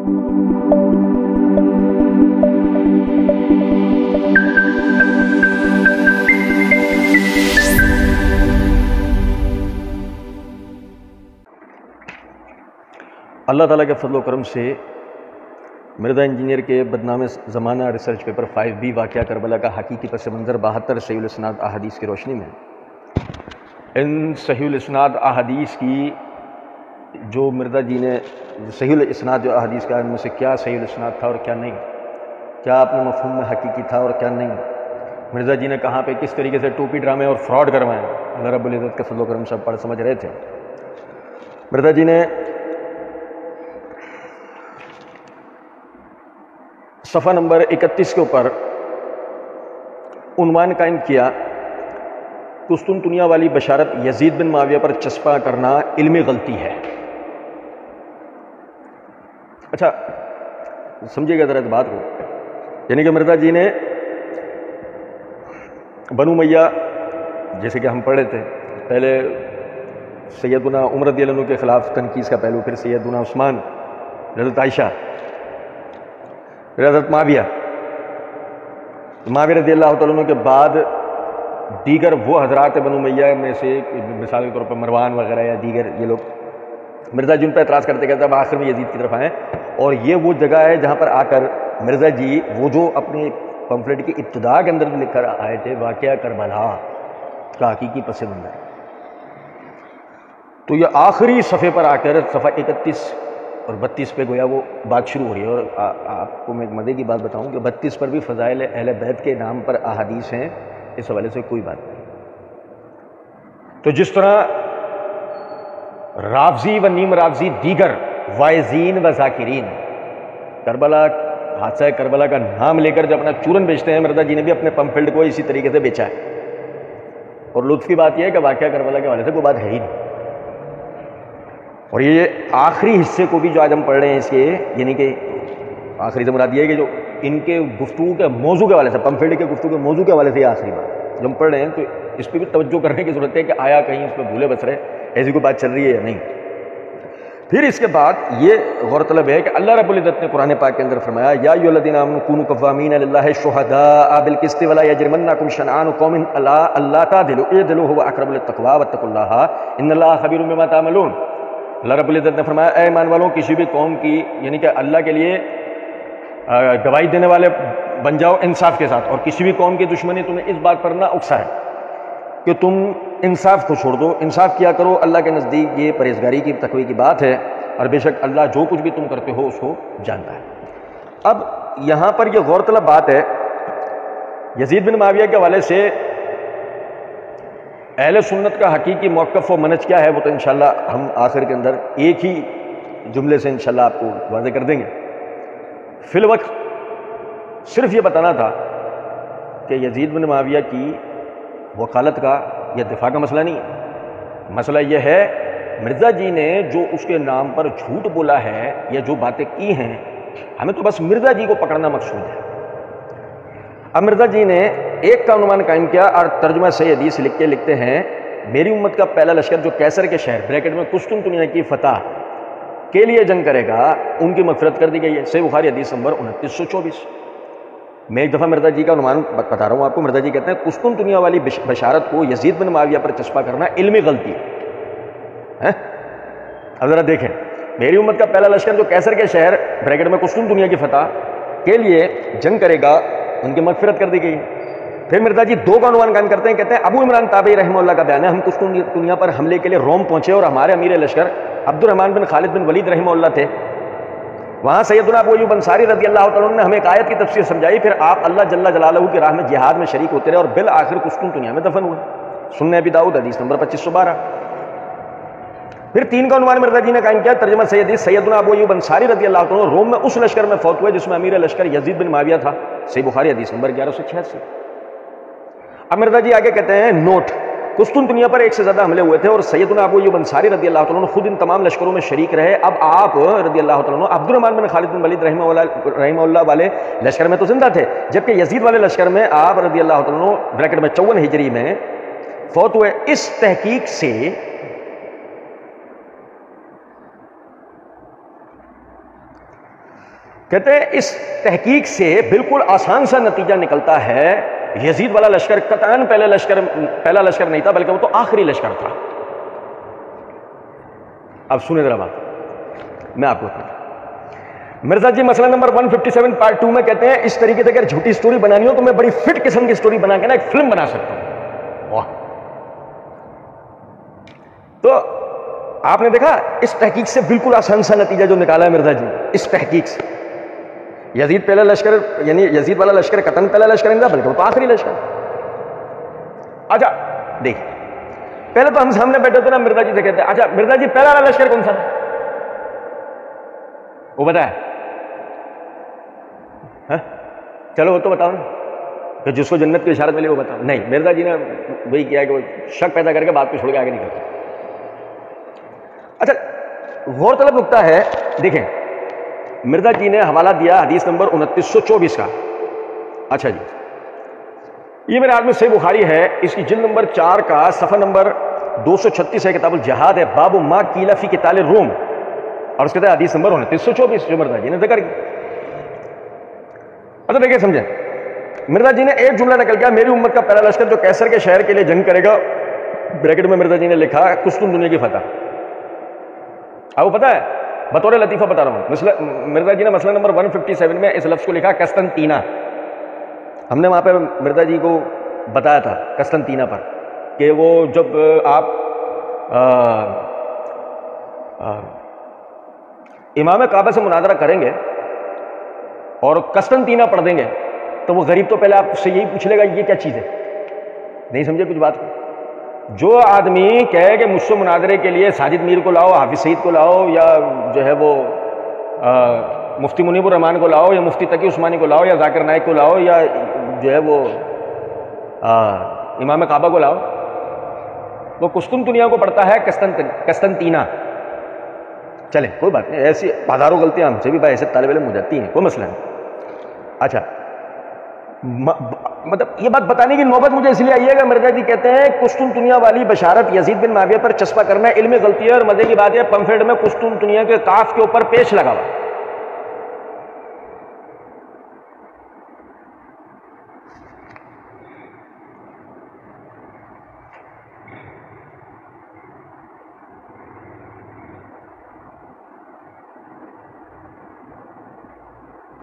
اللہ تعالیٰ کے فضل و کرم سے مرزا انجینئر کے بدنام زمانہ ریسرچ پیپر 5B واقعہ کربلا کا حقیقی پس منظر 72 صحیح الاسناد احادیث کی روشنی میں ان صحیح الاسناد احادیث کی جو مرزا جی نے صحیح الاسناد جو احادیث کا ان میں سے کیا صحیح الاسناد تھا اور کیا نہیں، کیا اپنے مفہوم میں حقیقی تھا اور کیا نہیں، مرزا جی نے کہاں پہ کس طریقے سے ٹوپی ڈرامے اور فراڈ کروائے، اللہ رب العزت کے فضل و کرم سے پڑھ سمجھ رہے تھے۔ مرزا جی نے صفحہ نمبر 31 کے اوپر عنوان قائم کیا، قسطنطنیہ والی بشارت یزید بن معاویہ پر چسپاں کرنا علمی غلطی ہے۔ اچھا سمجھے گا ذرا اس بات کو، یعنی کہ مرزا جی نے بنو امیہ، جیسے کہ ہم پڑھے تھے، پہلے سیدنا عمر رضی اللہ عنہ کے خلاف تنقید کا پہلو، پھر سیدنا عثمان، حضرت عائشہ، حضرت معاویہ رضی اللہ تعالیٰ عنہ کے بعد دیگر وہ حضرات بنو امیہ میں سے مثال کے طور پر مروان وغیرہ یا دیگر یہ لوگ، مرزا جی ان پہ اعتراض کرتے کہتے اب آخر میں یزید کی طرف آئیں، اور یہ وہ جگہ ہے جہاں پر آ کر مرزا جی وہ جو اپنے پمفلٹ کی ابتدا کے اندر لکھ کر آئے تھے واقعہ کربلا کا حقیقی پس منظر، تو یہ آخری صفحے پر آ کر صفحہ 31 اور 32 پہ گویا وہ بات شروع ہو رہی ہے۔ اور آپ کو میں ایک مزے کی بات بتاؤں کہ 32 پر بھی فضائل اہل بیت کے نام پر احادیث ہیں، اس حوالے سے کوئی بات نہیں۔ تو جس طرح رافضی و نیم رافضی دیگر وائزین و ذاکرین کربلا، حادثہ کربلا کا نام لے کر جو اپنا چورن بیچتے ہیں، مرزا جی نے بھی اپنے پمفلٹ کو اسی طریقے سے بیچا ہے، اور لطف کی بات یہ ہے کہ واقعہ کربلا کے حوالے سے کوئی بات ہے ہی نہیں۔ اور یہ آخری حصے کو بھی جو آج ہم پڑھ رہے ہیں اس کے، یعنی کہ آخری سے مراد یہ ہے کہ جو ان کے گفتگو کے موضوع کے حوالے سے، پمفلٹ کے گفتگو کے موضوع کے حوالے سے یہ آخری بات جو ہم پڑھ رہے ہیں، تو اس پہ بھی توجہ کرنے کی ضرورت ہے کہ آیا کہیں اس پہ بھولے بس رہے ایسی کوئی بات چل رہی ہے یا نہیں۔ پھر اس کے بعد یہ غور طلب ہے کہ اللہ رب العزت نے قرآن پاک کے اندر فرمایا، یا ایھا الذین آمنوا کونوا قوامین للہ شہداء بالقسط ولا یجرمنکم شنآن قوم علی الا تعدلوا اعدلوا هو اقرب للتقوی واتقوا اللہ ان اللہ خبیر بما تعملون۔ اللہ رب العزت نے فرمایا، اے ایمان والوں، کسی بھی قوم کی، یعنی کہ اللہ کے لیے گواہی دینے والے بن جاؤ انصاف کے ساتھ، اور کسی بھی قوم کی دشمنی تمہیں اس بات پر نہ اکسائے کہ تم انصاف کو چھوڑ دو، انصاف کیا کرو، اللہ کے نزدیک یہ پرہیزگاری کی تقوی کی بات ہے، اور بے شک اللہ جو کچھ بھی تم کرتے ہو اس کو جانتا ہے۔ اب یہاں پر یہ غور طلب بات ہے یزید بن معاویہ کے حوالے سے اہل سنت کا حقیقی موقف و منہج کیا ہے، وہ تو انشاءاللہ ہم آخر کے اندر ایک ہی جملے سے انشاءاللہ آپ کو واضح کر دیں گے۔ فی الوقت صرف یہ بتانا تھا کہ یزید بن معاویہ کی وکالت کا یا دفاع کا مسئلہ نہیں ہے، مسئلہ یہ ہے مرزا جی نے جو اس کے نام پر جھوٹ بولا ہے یا جو باتیں کی ہیں، ہمیں تو بس مرزا جی کو پکڑنا مقصود ہے۔ اب مرزا جی نے ایک کا عنوان قائم کیا اور ترجمہ صحیح حدیث لکھ کے لکھتے ہیں، میری امت کا پہلا لشکر جو کیسر کے شہر بریکٹ میں قسطنطنیہ کی فتح کے لیے جنگ کرے گا، ان کی مغفرت کر دی گئی ہے۔ صحیح بخاری حدیث نمبر 2924۔ میں ایک دفعہ مرزا جی کا عنوان بتا رہا ہوں آپ کو۔ مرزا جی کہتے ہیں قسطنطنیہ والی بشارت کو یزید بن معاویہ پر چسپاں کرنا علمی غلطی ہے۔ اب ذرا دیکھیں، میری امت کا پہلا لشکر جو کیسر کے شہر بریکٹ میں قسطنطنیہ کی فتح کے لیے جنگ کرے گا، ان کی مغفرت کر دی گئی۔ پھر مرزا جی دو کا عنوان قائم کرتے ہیں، کہتے ہیں ابو عمران تابعی رحمہ اللہ کا بیان ہے، ہم قسطنطنیہ پر حملے کے لیے روم پہنچے اور ہمارے امیر لشکر عبد الرحمن بن خالد بن ولید رحمہ اللہ تھے۔ وہاں سیدنا ابو ایوب انصاری رضی اللہ تعالیٰ عنہ نے ہمیں ایک آیت کی تفسیر سمجھائی، پھر آپ اللہ جل جلالہ کی راہ میں جہاد میں شریک ہوتے رہے اور بالآخر قسطنطنیہ میں دفن ہوئے۔ سنن ابی داؤد حدیث نمبر 2512۔ پھر تین کا عنوان مرزا جی نے قائم کیا، ترجمہ صحیح حدیث، سیدنا ابو ایوب انصاری رضی اللہ تعالیٰ عنہ روم میں اس لشکر میں فوت ہوئے جس میں امیر لشکر یزید بن معاویہ تھا۔ صحیح بخاری حدیث نمبر 1186۔ اب مرزا جی آگے کہتے ہیں نوٹ، قسطنطنیہ پر ایک سے زیادہ حملے ہوئے تھے اور سیدنا ابو ایوب انصاری رضی اللہ تعالیٰ عنہ خود ان تمام لشکروں میں شریک رہے۔ اب آپ رضی اللہ تعالیٰ عنہ عبد الرحمن بن خالد بن ولید رحمہ اللہ والے لشکر میں تو زندہ تھے، جبکہ یزید والے لشکر میں آپ رضی اللہ تعالیٰ عنہ بریکٹ میں 54 ہجری میں فوت ہوئے۔ اس تحقیق سے کہتے ہیں اس تحقیق سے بالکل آسان سا نتیجہ نکلتا ہے، یزید والا لشکر قطعاً پہلا لشکر نہیں تھا، بلکہ وہ تو آخری لشکر تھا۔ اب سنیں ذرا بات، میں آپ کو بتاؤں۔ مرزا جی مسئلہ نمبر 157 پارٹ 2 میں کہتے ہیں اس طریقے سے اگر جھوٹی سٹوری بنانی ہو تو میں بڑی فٹ قسم کی سٹوری بنا کے نا ایک فلم بنا سکتا ہوں۔ واہ! تو آپ نے دیکھا اس تحقیق سے بالکل آسان سا نتیجہ جو نکالا ہے مرزا جی، اس تحقیق سے یزید پہلا لشکر، یعنی یزید والا لشکر قطعاً پہلا لشکر نہیں تھا بلکہ وہ تو آخری لشکر۔ اچھا دیکھ، پہلے تو ہم سامنے بیٹھے تھے نا، مرزا جی سے کہتے ہیں اچھا مرزا جی پہلا والا لشکر کون سا تھا؟ وہ بتایا؟ چلو وہ تو بتاؤ نا، کہ جس کو جنت کی اشارت ملی وہ بتاؤ۔ نہیں، مرزا جی نے وہی کیا کہ وہ شک پیدا کر کے بات کو چھوڑ کے آگے نہیں کرتے۔ اچھا غور طلب نکتہ ہے، دیکھیں مرزا جی نے حوالہ دیا حدیث نمبر 2924 کا۔ اچھا جی، یہ میرے ہاتھ میں صحیح بخاری ہے، اس کی جلد نمبر 4 کا صفحہ نمبر 236 ہے، کتاب الجہاد ہے، باب ما قیل فی قتال الروم، اور اس کے تحت حدیث نمبر 2924 جو مرزا جی نے ذکر کی۔ اچھا دیکھیں سمجھیں، مرزا جی نے ایک جملہ نکل گیا، میری امت کا پہلا لشکر جو کیسر کے شہر کے لیے جنگ کرے گا، بریکٹ میں مرزا جی نے لکھا قسطن دنیا کی فتح۔ آپ کو پتا ہے، بطور لطیفہ بتا رہا ہوں، مرزا جی نے مسئلہ نمبر 157 میں اس لفظ کو لکھا قسطنطینہ۔ ہم نے وہاں پہ مرزا جی کو بتایا تھا قسطنطینہ پر کہ وہ جب آپ امام کعبہ سے مناظرہ کریں گے اور قسطنطینہ پڑھ دیں گے تو وہ غریب تو پہلے آپ سے یہی پوچھ لے گا یہ کیا چیز ہے، نہیں سمجھے کچھ بات کو؟ جو آدمی کہے کہ مجھ سے مناظرے کے لیے ساجد میر کو لاؤ، حافظ سعید کو لاؤ، یا جو ہے وہ مفتی منیب الرحمان کو لاؤ، یا مفتی تقی عثمانی کو لاؤ، یا ذاکر نائک کو لاؤ، یا جو ہے وہ امام کعبہ کو لاؤ، وہ قسطنطنیہ کو پڑھتا ہے قسطنطینہ۔ چلے کوئی بات نہیں، ایسی ہزاروں غلطیاں ہم سے بھی بھائی ایسے طالب علم ہو جاتی ہیں، کوئی مسئلہ نہیں۔ اچھا مطلب یہ بات بتانے کی نوبت مجھے اس لیے آئی ہے کہ مرزا جی کہتے ہیں قسطنطنیہ والی بشارت یزید بن معاویہ پر چسپا کرنا علمی غلطی ہے، اور مزے کی بات ہے پمفلیٹ میں قسطنطنیہ کے کاف کے اوپر پیش لگا ہوا۔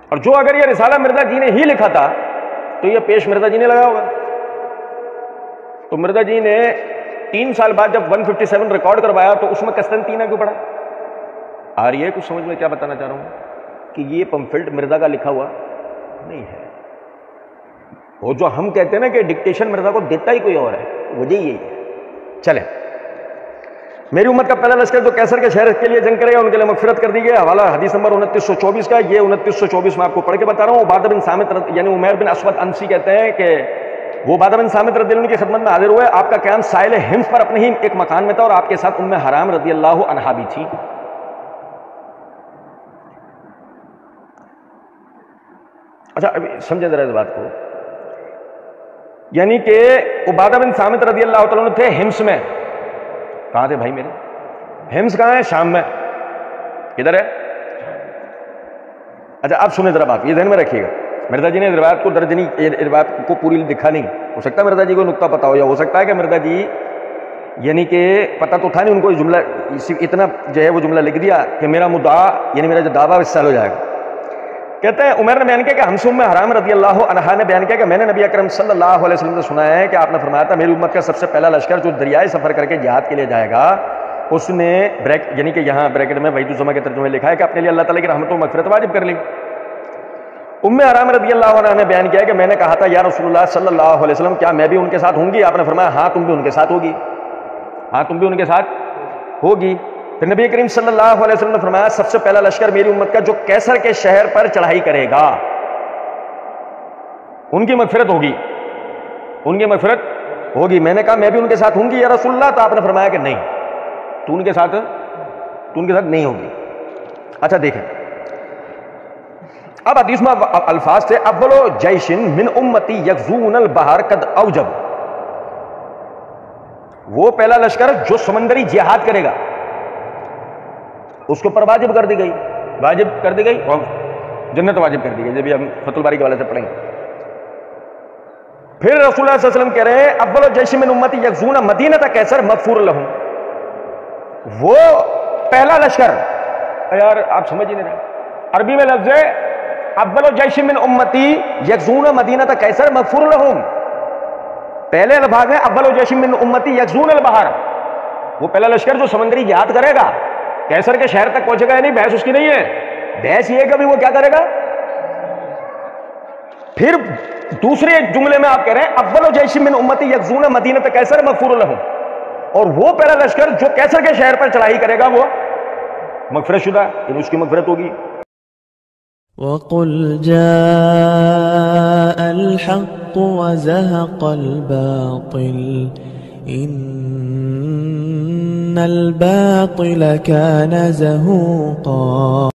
اور جو اگر یہ رسالہ مرزا جی نے ہی لکھا تھا تو یہ پیش مرزا جی نے لگا ہوگا۔ تو مرزا جی نے 3 سال بعد جب 157 ریکارڈ کروایا تو اس میں قسطنطینہ کیوں پڑھا؟ آ رہی ہے کچھ سمجھ میں کیا بتانا چاہ رہا ہوں؟ کہ یہ پمفلٹ مرزا کا لکھا ہوا نہیں ہے، وہ جو ہم کہتے ہیں نا کہ ڈکٹیشن مرزا کو دیتا ہی کوئی اور ہے، وجہ یہی ہے۔ چلے، میری امت کا پہلا لشکر جو کیسر کے شہر کے لیے جنگ کرے گا ان کے لیے مغفرت کر دی گئی، حوالہ حدیث نمبر 2924 کا۔ یہ 2924 میں آپ کو پڑھ کے بتا رہا ہوں۔ عبادہ بن صامت یعنی عمیر بن اسود انسی کہتے ہیں کہ وہ عبادہ بن صامت رضی اللہ عنہ کی خدمت میں حاضر ہوئے، آپ کا قیام ساحل حمص پر اپنے ہی ایک مکان میں تھا، اور آپ کے ساتھ ام حرام رضی اللہ عنہا بھی تھی۔ اچھا ابھی سمجھیں ذرا اس بات کو، یعنی کہ عبادہ بن صامت رضی اللہ عنہ تھے حمص میں۔ کہاں تھے بھائی میرے؟ حمص کہاں ہے؟ شام میں۔ کدھر ہے؟ اچھا آپ سنیں ذرا بات، یہ ذہن میں رکھیے گا، مرزا جی نے روایت کو درج نہیں، روایت کو پوری لکھا نہیں، ہو سکتا ہے مرزا جی کو نقطہ پتا ہو، یا ہو سکتا ہے کہ مرزا جی یعنی کہ پتہ تو تھا نہیں ان کو، جملہ اتنا جو ہے وہ جملہ لکھ دیا کہ میرا مدعا یعنی میرا جو دعویٰ اس سال ہو جائے گا۔ کہتے ہیں عمر نے بیان کیا کہ ہم سے ام حرام رضی اللہ عنہا نے بیان کیا کہ میں نے نبی اکرم صلی اللہ علیہ وسلم سے سنا ہے کہ آپ نے فرمایا تھا میری امت کا سب سے پہلا لشکر جو دریائے سفر کر کے جہاد کے لیے جائے گا، اس نے یعنی کہ یہاں بریکٹ میں وحید الزما کے ترجمے لکھا ہے کہ اپنے لیے اللہ تعالیٰ کی رحمت و مغفرت واجب کر لی۔ ام حرام رضی اللہ عنہا نے بیان کیا کہ میں نے کہا تھا یا رسول اللہ صلی اللہ علیہ وسلم کیا میں بھی ان کے ساتھ ہوں گی؟ آپ نے فرمایا ہاں تم بھی ان کے ساتھ ہوگی، ہاں تم بھی ان کے ساتھ ہوگی۔ پھر نبی کریم صلی اللہ علیہ وسلم نے فرمایا سب سے پہلا لشکر میری امت کا جو کیسر کے شہر پر چڑھائی کرے گا ان کی مغفرت ہوگی، ان کی مغفرت ہوگی۔ میں نے کہا میں بھی ان کے ساتھ ہوں گی یا رسول اللہ، تو آپ نے فرمایا کہ نہیں، تو ان کے ساتھ نہیں ہوگی۔ اچھا دیکھیں اب حدیث میں الفاظ تھے اول جیش من امتی یغزون البحر قد اوجب، وہ پہلا لشکر جو سمندری جہاد کرے گا اس کو پر واجب کر دی گئی، واجب کر دی گئی۔ جنت واجب کر دی گئی، جب ہم فتح الباری کے حوالے سے پڑھیں گے۔ پھر رسول اللہ صلی اللہ علیہ وسلم کہہ رہے ہیں اول الجیش من امتی یغزون مدینۃ کیسر مغفور لہم، وہ پہلا لشکر، یار آپ سمجھ ہی نہیں رہے، عربی میں لفظ ہے اول الجیش من امتی یغزون مدینۃ کیسر مغفور لہم، پہلے الفاظ ہے اول الجیش من امتی یغزون البحر، وہ پہلا لشکر جو سمندری جہاد کرے گا کیسر کے شہر تک پہنچے گا، یعنی بحث اس کی نہیں ہے، بحث یہ ہے کہ وہ کیا کرے گا۔ پھر دوسرے جملے میں آپ کہہ رہے ہیں اول الجیش من امتی یغزون مدینۃ کیسر مغفور لہم، اور وہ پہلا لشکر جو کیسر کے شہر پر چڑھائی کرے گا وہ مغفرت شدہ، یعنی اس کی مغفرت ہوگی۔ وَقُلْ جَاءَ الْحَقُّ وَزَهَقَ الْبَاطِلُ إِنَّ الْبَاطِلَ كَانَ زَهُوقًا۔